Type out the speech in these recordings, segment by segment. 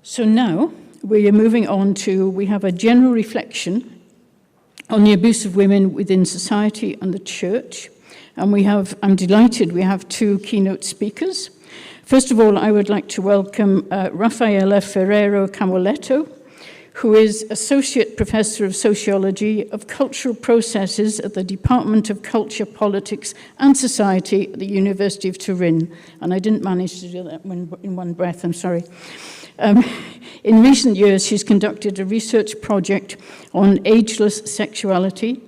So now we are moving on to, we have a general reflection on the abuse of women within society and the church. And we have, I'm delighted, we have two keynote speakers. First of all, I would like to welcome Raffaella Ferrero Camoletto, who is Associate Professor of Sociology of Cultural Processes at the Department of Culture, Politics and Society at the University of Turin. And I didn't manage to do that in one breath, I'm sorry. In recent years, she's conducted a research project on ageless sexuality,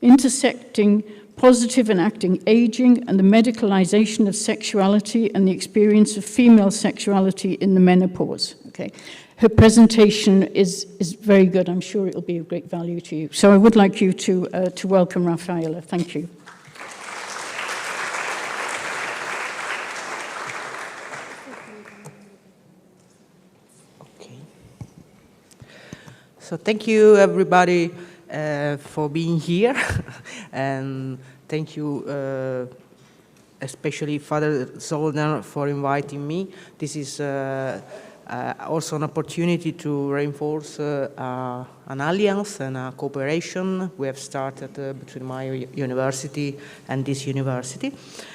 intersecting positive and acting aging and the medicalisation of sexuality and the experience of female sexuality in the menopause. Okay. Her presentation is very good. I'm sure it'll be of great value to you. So I would like you to welcome Raffaella. Thank you. Okay. So thank you, everybody, for being here. And thank you especially Father Zollner for inviting me. This is also an opportunity to reinforce an alliance and a cooperation we have started between my university and this university.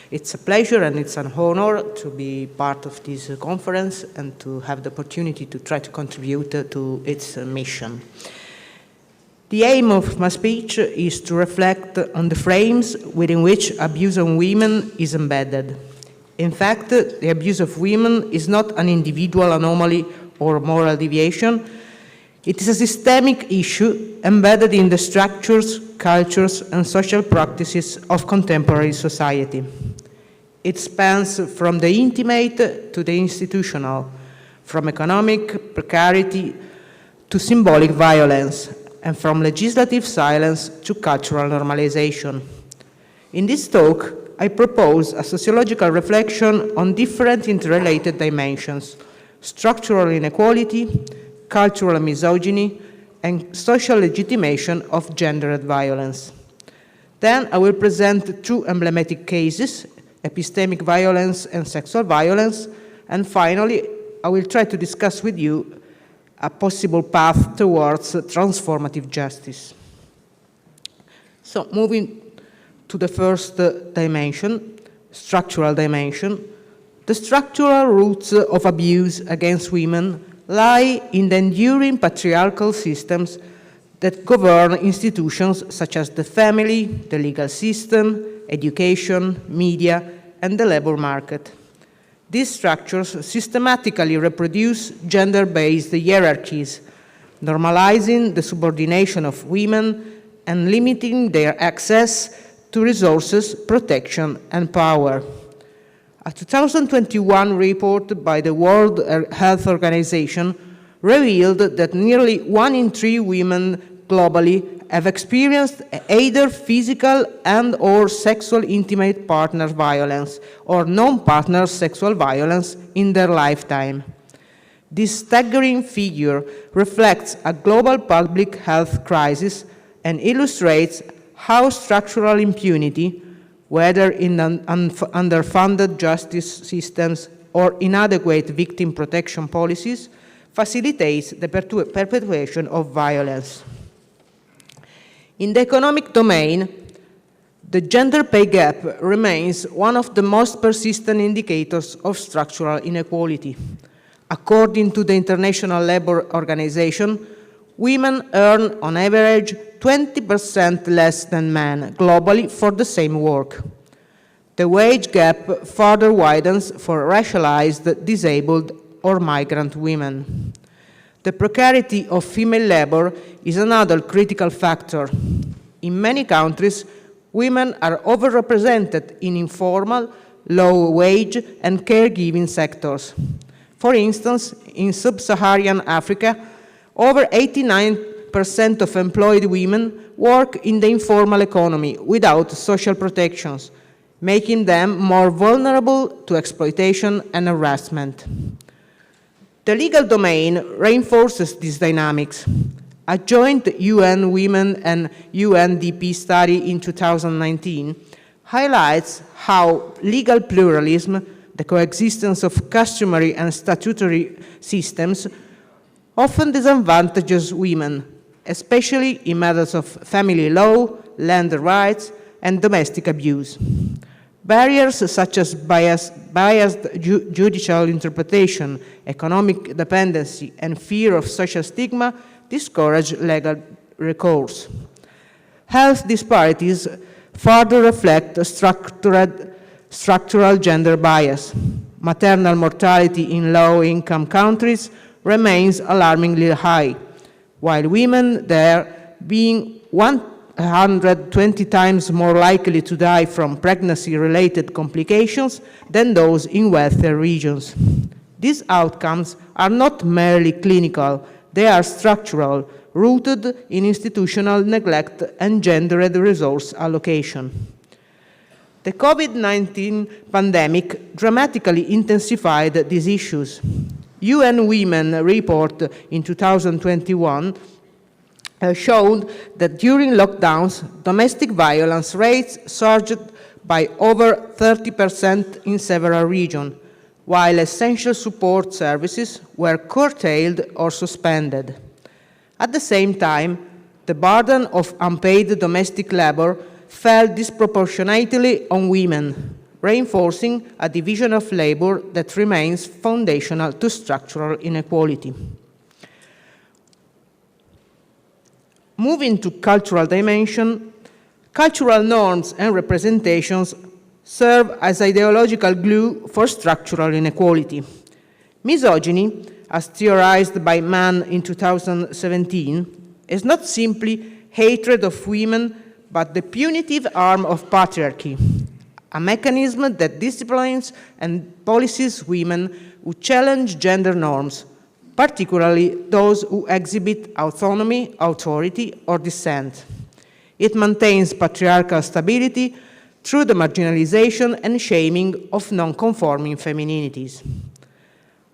It's a pleasure and it's an honor to be part of this conference and to have the opportunity to try to contribute to its mission. The aim of my speech is to reflect on the frames within which abuse on women is embedded. In fact, the abuse of women is not an individual anomaly or moral deviation. It is a systemic issue embedded in the structures, cultures, and social practices of contemporary society. It spans from the intimate to the institutional, from economic precarity to symbolic violence, and from legislative silence to cultural normalization. In this talk, I propose a sociological reflection on different interrelated dimensions: structural inequality, cultural misogyny, and social legitimation of gendered violence. Then I will present two emblematic cases: epistemic violence and sexual violence, and finally, I will try to discuss with you a possible path towards transformative justice. So moving to the first dimension, structural dimension, the structural roots of abuse against women lie in the enduring patriarchal systems that govern institutions such as the family, the legal system, education, media, and the labor market. These structures systematically reproduce gender-based hierarchies, normalizing the subordination of women and limiting their access to resources, protection, and power. A 2021 report by the World Health Organization revealed that nearly 1 in 3 women globally have experienced either physical and/or sexual intimate partner violence or non-partner sexual violence in their lifetime. This staggering figure reflects a global public health crisis and illustrates how structural impunity, whether in underfunded justice systems or inadequate victim protection policies, facilitates the perpetuation of violence. In the economic domain, the gender pay gap remains one of the most persistent indicators of structural inequality. According to the International Labour Organization, women earn on average 20% less than men globally for the same work. The wage gap further widens for racialized, disabled, or migrant women. The precarity of female labor is another critical factor. In many countries, women are overrepresented in informal, low-wage, and caregiving sectors. For instance, in sub-Saharan Africa, over 89% of employed women work in the informal economy without social protections, making them more vulnerable to exploitation and harassment. The legal domain reinforces these dynamics. A joint UN Women and UNDP study in 2019 highlights how legal pluralism, the coexistence of customary and statutory systems, often disadvantages women, especially in matters of family law, land rights, and domestic abuse. Barriers such as biased judicial interpretation, economic dependency, and fear of social stigma discourage legal recourse. Health disparities further reflect structural gender bias. Maternal mortality in low-income countries remains alarmingly high, while women there being 120 times more likely to die from pregnancy-related complications than those in wealthier regions. These outcomes are not merely clinical, they are structural, rooted in institutional neglect and gendered resource allocation. The COVID-19 pandemic dramatically intensified these issues. UN Women report in 2021 showed that during lockdowns, domestic violence rates surged by over 30% in several regions, while essential support services were curtailed or suspended. At the same time, the burden of unpaid domestic labor fell disproportionately on women, reinforcing a division of labor that remains foundational to structural inequality. Moving to cultural dimension, cultural norms and representations serve as ideological glue for structural inequality. Misogyny, as theorized by Mann in 2017, is not simply hatred of women, but the punitive arm of patriarchy, a mechanism that disciplines and policies women who challenge gender norms, particularly those who exhibit autonomy, authority, or dissent. It maintains patriarchal stability through the marginalization and shaming of non-conforming femininities.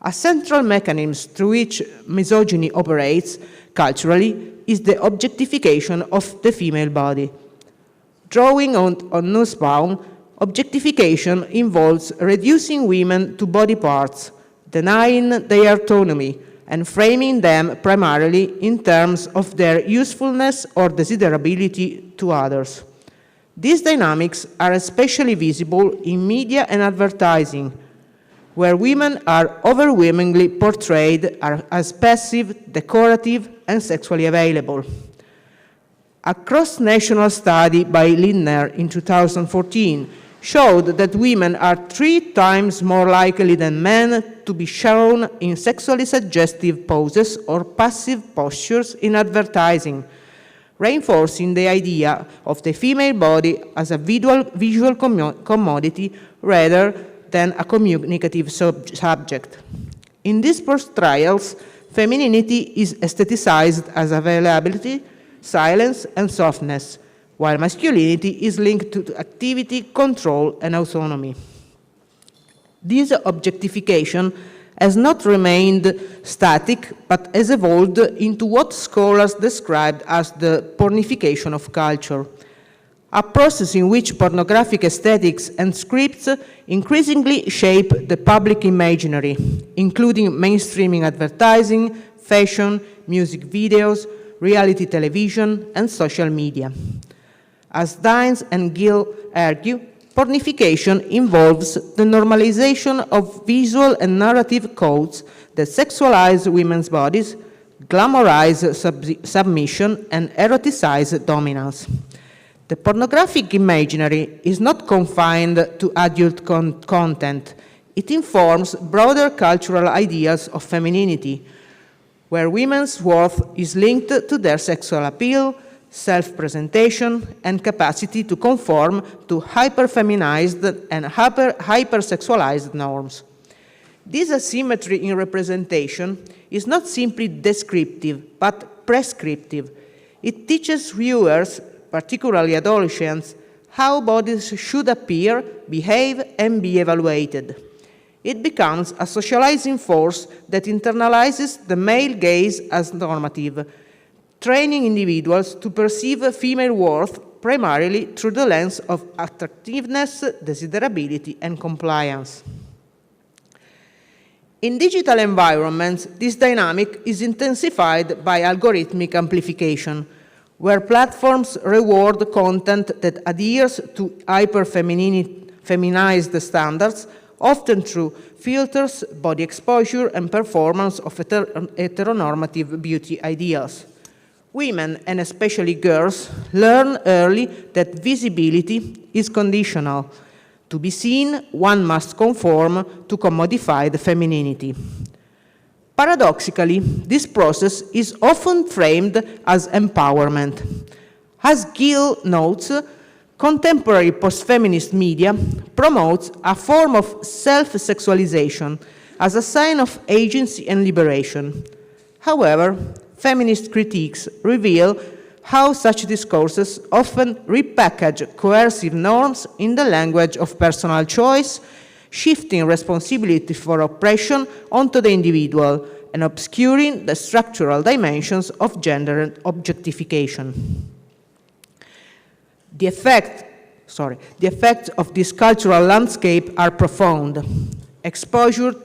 A central mechanism through which misogyny operates culturally is the objectification of the female body. Drawing on Nussbaum, objectification involves reducing women to body parts, denying their autonomy, and framing them primarily in terms of their usefulness or desirability to others. These dynamics are especially visible in media and advertising, where women are overwhelmingly portrayed as passive, decorative, and sexually available. A cross-national study by Lindner in 2014 showed that women are 3 times more likely than men to be shown in sexually suggestive poses or passive postures in advertising, reinforcing the idea of the female body as a visual commodity rather than a communicative subject. In these portrayals, femininity is aestheticized as availability, silence, and softness, while masculinity is linked to activity, control, and autonomy. This objectification has not remained static, but has evolved into what scholars described as the pornification of culture, a process in which pornographic aesthetics and scripts increasingly shape the public imaginary, including mainstreaming advertising, fashion, music videos, reality television, and social media. As Dines and Gill argue, pornification involves the normalization of visual and narrative codes that sexualize women's bodies, glamorize submission, and eroticize dominance. The pornographic imaginary is not confined to adult content. It informs broader cultural ideas of femininity, where women's worth is linked to their sexual appeal, self-presentation, and capacity to conform to hyper-feminized and hyper-sexualized norms. This asymmetry in representation is not simply descriptive, but prescriptive. It teaches viewers, particularly adolescents, how bodies should appear, behave, and be evaluated. It becomes a socializing force that internalizes the male gaze as normative, training individuals to perceive female worth primarily through the lens of attractiveness, desirability, and compliance. In digital environments, this dynamic is intensified by algorithmic amplification, where platforms reward content that adheres to hyper-feminized standards, often through filters, body exposure, and performance of heteronormative beauty ideals. Women, and especially girls, learn early that visibility is conditional. To be seen, one must conform to commodified femininity. Paradoxically, this process is often framed as empowerment. As Gill notes, contemporary post-feminist media promotes a form of self-sexualization as a sign of agency and liberation. However, feminist critiques reveal how such discourses often repackage coercive norms in the language of personal choice, shifting responsibility for oppression onto the individual and obscuring the structural dimensions of gender objectification. The effects of this cultural landscape are profound. Exposure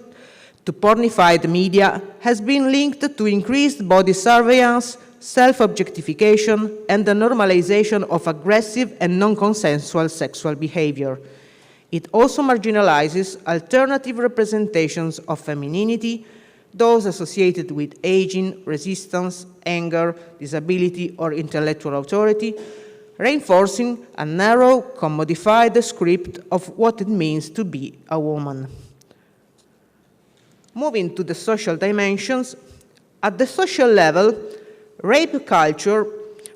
to pornified media has been linked to increased body surveillance, self-objectification, and the normalization of aggressive and non-consensual sexual behavior. It also marginalizes alternative representations of femininity, those associated with aging, resistance, anger, disability, or intellectual authority, reinforcing a narrow, commodified script of what it means to be a woman. Moving to the social dimensions, at the social level, rape culture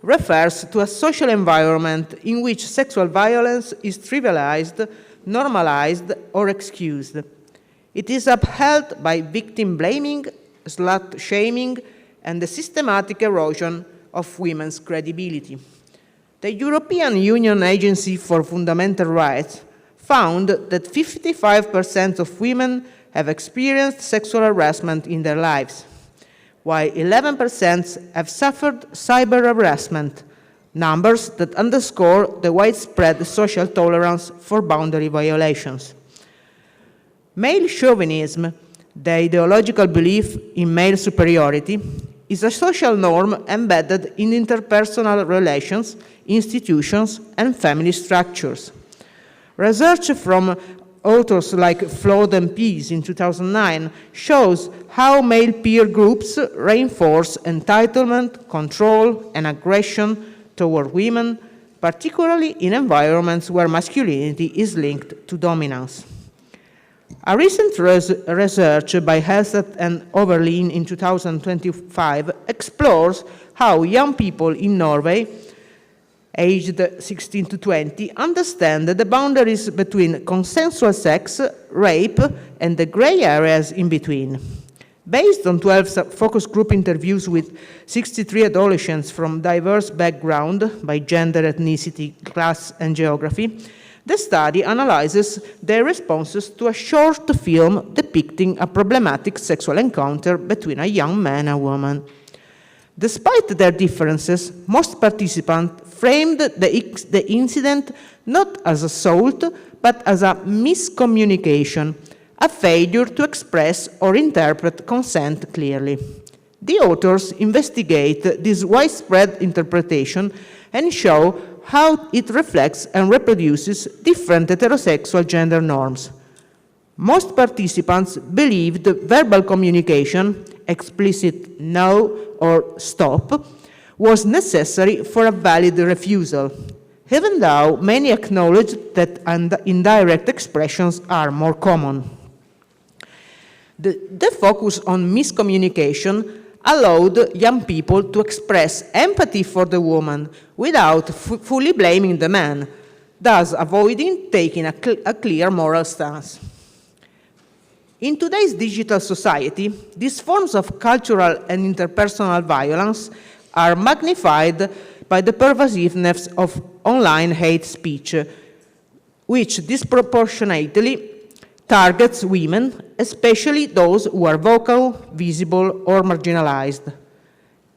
refers to a social environment in which sexual violence is trivialized, normalized, or excused. It is upheld by victim blaming, slut shaming, and the systematic erosion of women's credibility. The European Union Agency for Fundamental Rights found that 55% of women have experienced sexual harassment in their lives, while 11% have suffered cyber harassment, numbers that underscore the widespread social tolerance for boundary violations. Male chauvinism, the ideological belief in male superiority, is a social norm embedded in interpersonal relations, institutions, and family structures. Research from authors like Flood and Peace in 2009 shows how male peer groups reinforce entitlement, control, and aggression toward women, particularly in environments where masculinity is linked to dominance. A recent research by Helseth and Overleen in 2025 explores how young people in Norway, aged 16 to 20, understand the boundaries between consensual sex, rape, and the gray areas in between. Based on 12 focus group interviews with 63 adolescents from diverse backgrounds by gender, ethnicity, class, and geography, the study analyzes their responses to a short film depicting a problematic sexual encounter between a young man and a woman. Despite their differences, most participants framed the incident not as assault, but as a miscommunication, a failure to express or interpret consent clearly. The authors investigate this widespread interpretation and show how it reflects and reproduces different heterosexual gender norms. Most participants believed verbal communication, explicit no or stop, was necessary for a valid refusal, even though many acknowledged that indirect expressions are more common. The focus on miscommunication allowed young people to express empathy for the woman without fully blaming the man, thus avoiding taking a clear moral stance. In today's digital society, these forms of cultural and interpersonal violence are magnified by the pervasiveness of online hate speech, which disproportionately targets women, especially those who are vocal, visible, or marginalized.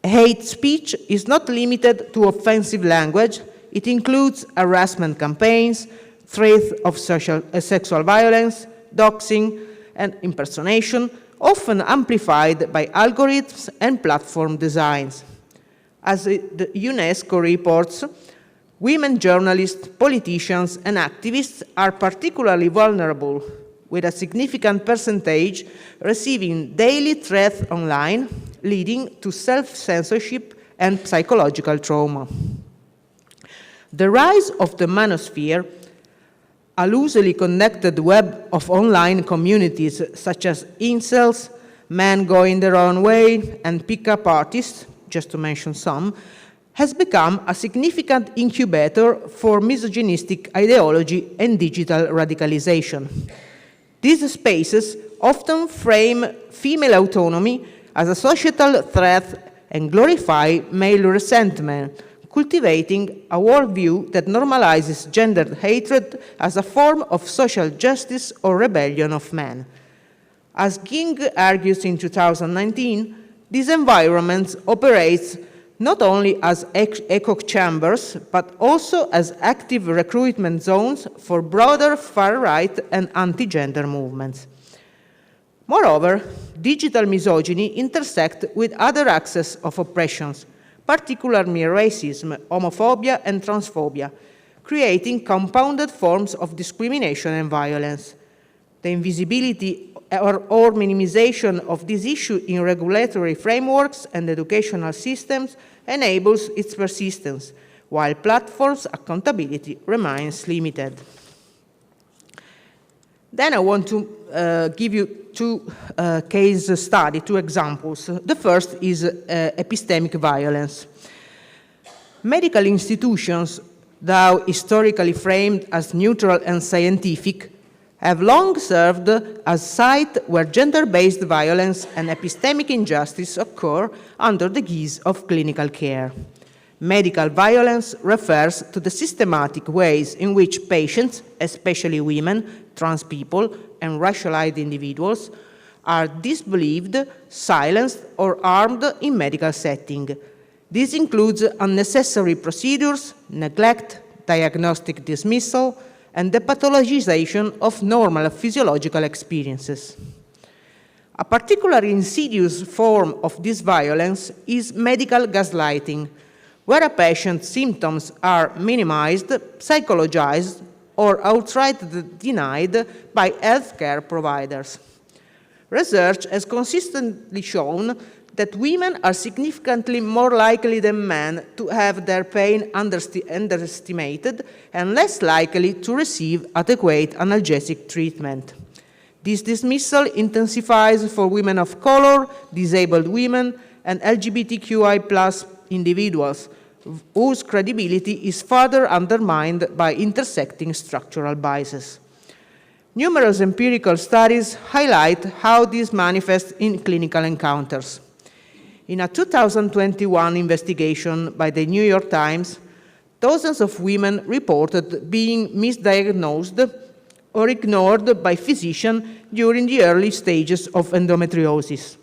Hate speech is not limited to offensive language. It includes harassment campaigns, threats of sexual violence, doxing, and impersonation, often amplified by algorithms and platform designs. As the UNESCO reports, women journalists, politicians, and activists are particularly vulnerable, with a significant percentage receiving daily threats online, leading to self-censorship and psychological trauma. The rise of the manosphere, a loosely connected web of online communities such as incels, men going their own way, and pickup artists, just to mention some, has become a significant incubator for misogynistic ideology and digital radicalization. These spaces often frame female autonomy as a societal threat and glorify male resentment, cultivating a worldview that normalizes gendered hatred as a form of social justice or rebellion of men. As Ging argues in 2019, these environments operate not only as echo chambers, but also as active recruitment zones for broader far-right and anti-gender movements. Moreover, digital misogyny intersects with other axes of oppressions, particularly racism, homophobia, and transphobia, creating compounded forms of discrimination and violence. The invisibility or minimization of this issue in regulatory frameworks and educational systems enables its persistence, while platforms' accountability remains limited. Then I want to give you two case studies, two examples. The first is epistemic violence. Medical institutions, though historically framed as neutral and scientific, have long served as sites where gender-based violence and epistemic injustice occur under the guise of clinical care. Medical violence refers to the systematic ways in which patients, especially women, trans people, and racialized individuals, are disbelieved, silenced, or harmed in medical setting. This includes unnecessary procedures, neglect, diagnostic dismissal, and the pathologization of normal physiological experiences. A particularly insidious form of this violence is medical gaslighting, where a patient's symptoms are minimized, psychologized, or outright denied by healthcare providers. Research has consistently shown that women are significantly more likely than men to have their pain underestimated and less likely to receive adequate analgesic treatment. This dismissal intensifies for women of color, disabled women, and LGBTQI+ individuals, whose credibility is further undermined by intersecting structural biases. Numerous empirical studies highlight how this manifests in clinical encounters. In a 2021 investigation by the New York Times, dozens of women reported being misdiagnosed or ignored by physicians during the early stages of endometriosis,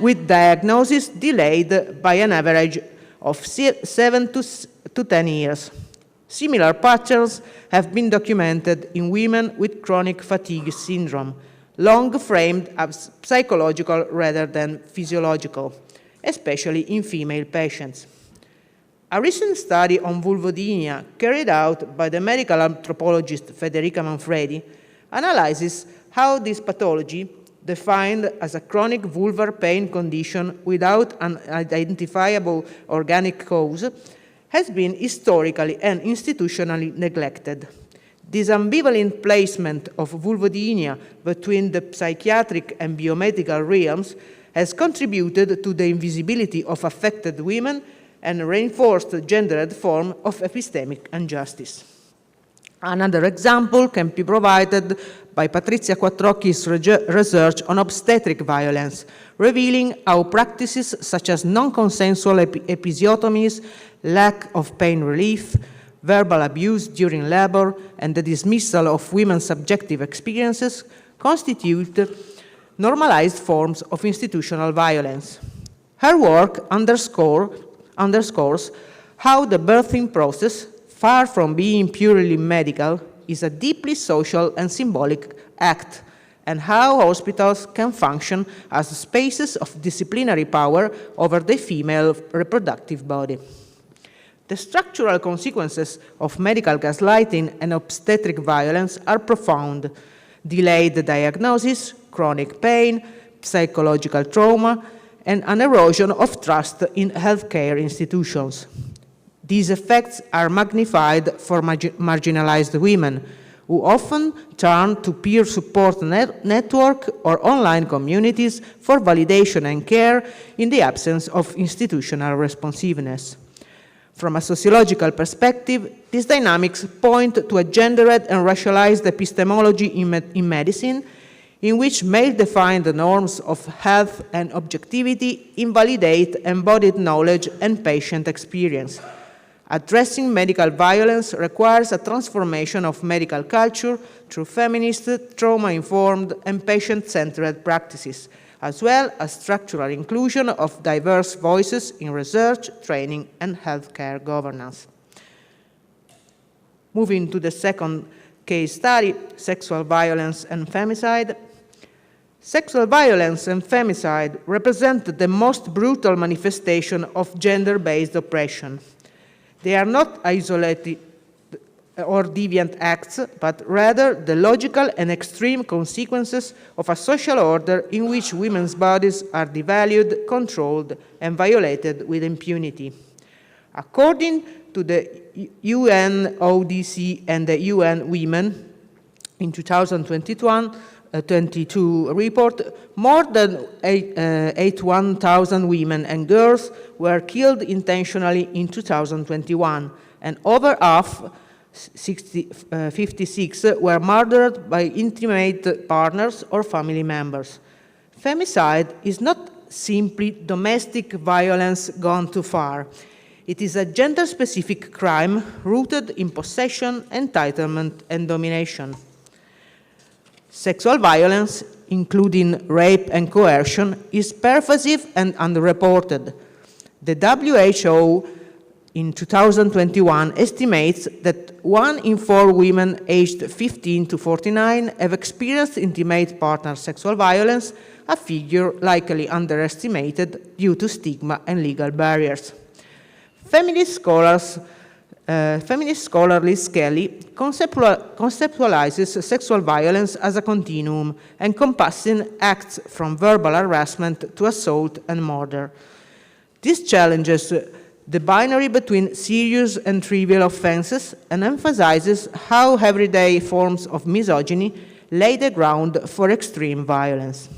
with diagnosis delayed by an average of 7 to 10 years. Similar patterns have been documented in women with chronic fatigue syndrome, long framed as psychological rather than physiological, especially in female patients. A recent study on vulvodynia carried out by the medical anthropologist Federica Manfredi analyzes how this pathology, defined as a chronic vulvar pain condition without an identifiable organic cause, has been historically and institutionally neglected. This ambivalent placement of vulvodynia between the psychiatric and biomedical realms has contributed to the invisibility of affected women and reinforced the gendered form of epistemic injustice. Another example can be provided by Patrizia Quattrocchi's research on obstetric violence, revealing how practices such as non-consensual episiotomies, lack of pain relief, verbal abuse during labor, and the dismissal of women's subjective experiences constitute normalized forms of institutional violence. Her work underscores how the birthing process, far from being purely medical, is a deeply social and symbolic act, and how hospitals can function as spaces of disciplinary power over the female reproductive body. The structural consequences of medical gaslighting and obstetric violence are profound: delayed diagnosis, chronic pain, psychological trauma, and an erosion of trust in healthcare institutions. These effects are magnified for marginalized women, who often turn to peer support network or online communities for validation and care in the absence of institutional responsiveness. From a sociological perspective, these dynamics point to a gendered and racialized epistemology in medicine, in which male-defined norms of health and objectivity invalidate embodied knowledge and patient experience. Addressing medical violence requires a transformation of medical culture through feminist, trauma-informed, and patient-centered practices, as well as structural inclusion of diverse voices in research, training, and healthcare governance. Moving to the second case study, sexual violence and femicide. Sexual violence and femicide represent the most brutal manifestation of gender-based oppression. They are not isolated or deviant acts, but rather the logical and extreme consequences of a social order in which women's bodies are devalued, controlled, and violated with impunity. According to the UNODC and the UN Women, in 2022 report, more than 81,000 women and girls were killed intentionally in 2021, and over half, 56, were murdered by intimate partners or family members. Femicide is not simply domestic violence gone too far. It is a gender-specific crime rooted in possession, entitlement, and domination. Sexual violence, including rape and coercion, is pervasive and underreported. The WHO in 2021 estimates that 1 in 4 women aged 15 to 49 have experienced intimate partner sexual violence, a figure likely underestimated due to stigma and legal barriers. Feminist scholar Liz Kelly conceptualizes sexual violence as a continuum, encompassing acts from verbal harassment to assault and murder. This challenges the binary between serious and trivial offenses and emphasizes how everyday forms of misogyny lay the ground for extreme violence.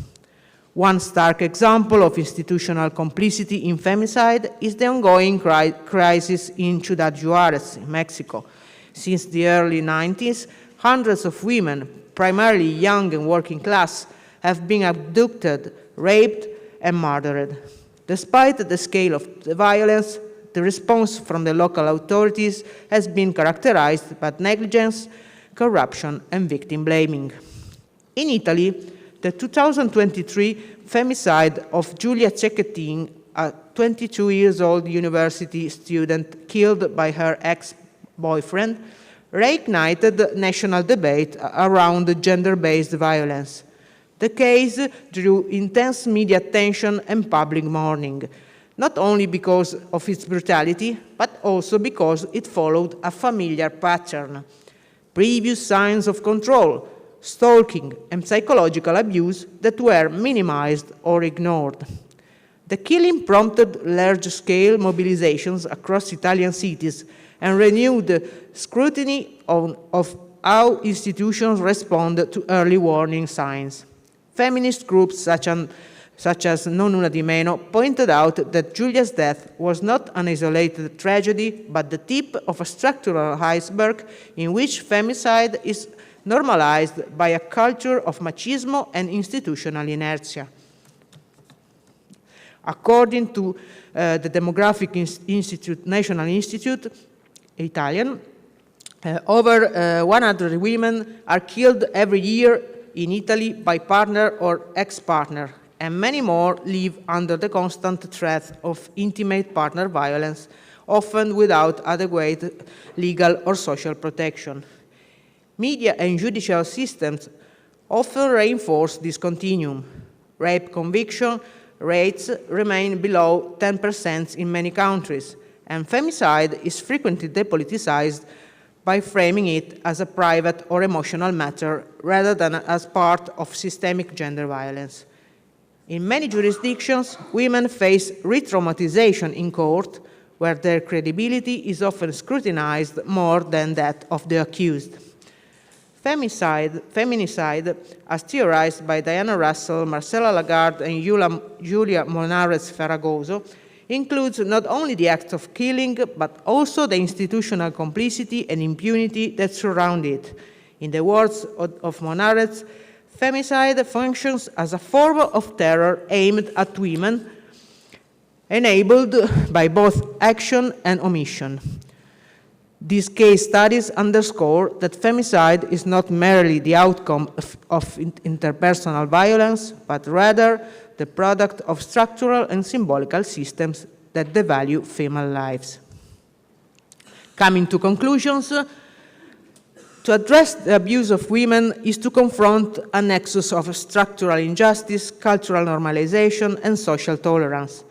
One stark example of institutional complicity in femicide is the ongoing crisis in Ciudad Juárez, Mexico. Since the early 90s, hundreds of women, primarily young and working class, have been abducted, raped, and murdered. Despite the scale of the violence, the response from the local authorities has been characterized by negligence, corruption, and victim blaming. In Italy, the 2023 femicide of Giulia Cecchettin, a 22-year-old university student killed by her ex-boyfriend, reignited national debate around gender-based violence. The case drew intense media attention and public mourning, not only because of its brutality, but also because it followed a familiar pattern. Previous signs of control, stalking, and psychological abuse that were minimized or ignored. The killing prompted large-scale mobilizations across Italian cities and renewed scrutiny of how institutions respond to early warning signs. Feminist groups such as Non Una di Meno pointed out that Giulia's death was not an isolated tragedy, but the tip of a structural iceberg in which femicide is normalized by a culture of machismo and institutional inertia. According to the Demographic Institute, National Institute, Italian, over 100 women are killed every year in Italy by partner or ex-partner, and many more live under the constant threat of intimate partner violence, often without adequate legal or social protection. Media and judicial systems often reinforce this continuum. Rape conviction rates remain below 10% in many countries, and femicide is frequently depoliticized by framing it as a private or emotional matter rather than as part of systemic gender violence. In many jurisdictions, women face re-traumatization in court, where their credibility is often scrutinized more than that of the accused. Feminicide, as theorized by Diana Russell, Marcella Lagarde, and Julia Monares-Ferragoso, includes not only the act of killing, but also the institutional complicity and impunity that surround it. In the words of Monares, femicide functions as a form of terror aimed at women, enabled by both action and omission. These case studies underscore that femicide is not merely the outcome of interpersonal violence, but rather the product of structural and symbolical systems that devalue female lives. Coming to conclusions, to address the abuse of women is to confront a nexus of structural injustice, cultural normalization, and social tolerance.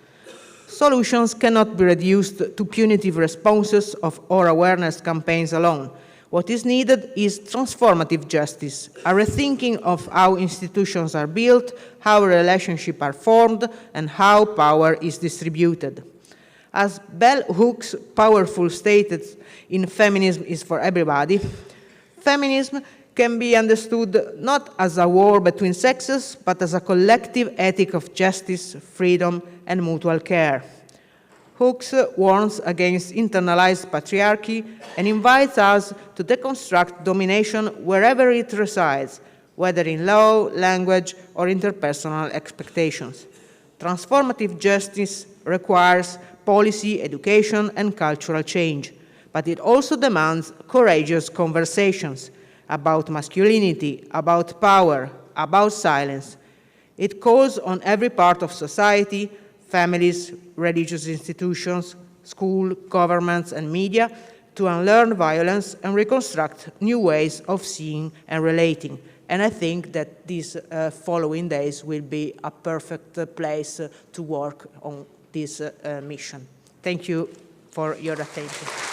Solutions cannot be reduced to punitive responses or awareness campaigns alone. What is needed is transformative justice, a rethinking of how institutions are built, how relationships are formed, and how power is distributed. As Bell Hooks powerfully stated in Feminism is for Everybody, feminism can be understood not as a war between sexes, but as a collective ethic of justice, freedom, and mutual care. Hooks warns against internalized patriarchy and invites us to deconstruct domination wherever it resides, whether in law, language, or interpersonal expectations. Transformative justice requires policy, education, and cultural change, but it also demands courageous conversations about masculinity, about power, about silence. It calls on every part of society, families, religious institutions, school, governments, and media to unlearn violence and reconstruct new ways of seeing and relating. And I think that these following days will be a perfect place to work on this mission. Thank you for your attention.